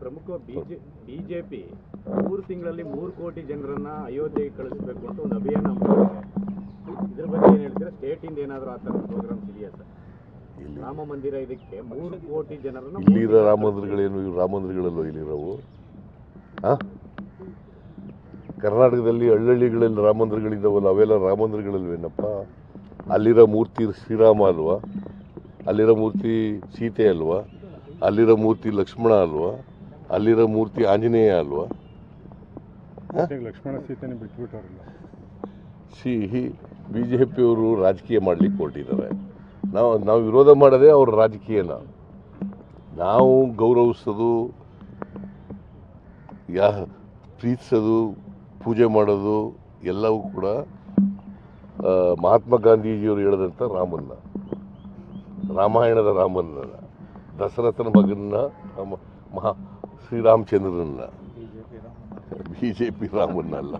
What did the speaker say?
ಪ್ರಮುಖ ಬಿಜೆಪಿ 3 ತಿಂಗಳಲ್ಲಿ 3 ಕೋಟಿ ಜನರನ್ನ ಅಯೋಧ್ಯೆಗೆ ಕಳಿಸಬೇಕು ಅಂತ ಒಂದು ಅಭಿಯಾನ ಮಾಡಿದೆ. ಇದ್ರ ಬಗ್ಗೆ ಏನು ಹೇಳ್ತೀರಾ? ಸ್ಟೇಟ್ ಇಂದ ಏನಾದರೂ ಆ ಥರದ ಪ್ರೋಗ್ರಾಮ್ಸ್ ಇದೆಯಾ ಸರ್? ರಾಮ ಮಂದಿರ ಇದಕ್ಕೆ 3 ಕೋಟಿ ಜನರನ್ನ ಇಲ್ಲಿರೋ ರಾಮ ಮಂದಿರಗಳೇನು ರಾಮ ಮಂದಿರಗಳಲ್ಲೋ ಇಲ್ಲಿರೋವು? ಕರ್ನಾಟಕದಲ್ಲಿ ಹಳ್ಳಿಗಳಲ್ಲಿ ರಾಮ ಮಂದಿರಗಳಿದ್ದಾವಲ್ಲ, ಅವೆಲ್ಲ ರಾಮ ಮಂದಿರಗಳಲ್ವೇನಪ್ಪ? ಅಲ್ಲಿರೋ ಮೂರ್ತಿ ಶ್ರೀರಾಮ ಅಲ್ವಾ? ಅಲ್ಲಿರೋ ಮೂರ್ತಿ ಸೀತೆ ಅಲ್ವಾ? ಅಲ್ಲಿರೋ ಮೂರ್ತಿ ಲಕ್ಷ್ಮಣ ಅಲ್ವಾ? ಅಲ್ಲಿರೋ ಮೂರ್ತಿ ಆಂಜನೇಯ ಅಲ್ವಾ? ಲಕ್ಷ್ಮಣ ಸೀತೆನೇ ಬಿಟ್ಬಿಟ್ಟಾರಲ್ಲ. ಬಿಜೆಪಿಯವರು ರಾಜಕೀಯ ಮಾಡ್ಲಿಕ್ಕೆ ಹೊರಟಿದ್ದಾರೆ. ನಾವು ವಿರೋಧ ಮಾಡೋದೇ ಅವ್ರ ರಾಜಕೀಯನ. ನಾವು ಗೌರವಿಸೋದು, ಪ್ರೀತಿಸೋದು, ಪೂಜೆ ಮಾಡೋದು ಎಲ್ಲವೂ ಕೂಡ ಮಹಾತ್ಮ ಗಾಂಧೀಜಿಯವರು ಹೇಳಿದಂಥ ರಾಮನ್ನ, ರಾಮಾಯಣದ ರಾಮನ್ನ, ದಶರಥನ ಮಗನ್ನ, ಶ್ರೀರಾಮಚಂದ್ರನನ್ನ, ಬಿಜೆಪಿ ರಾಮನ್ನಲ್ಲ.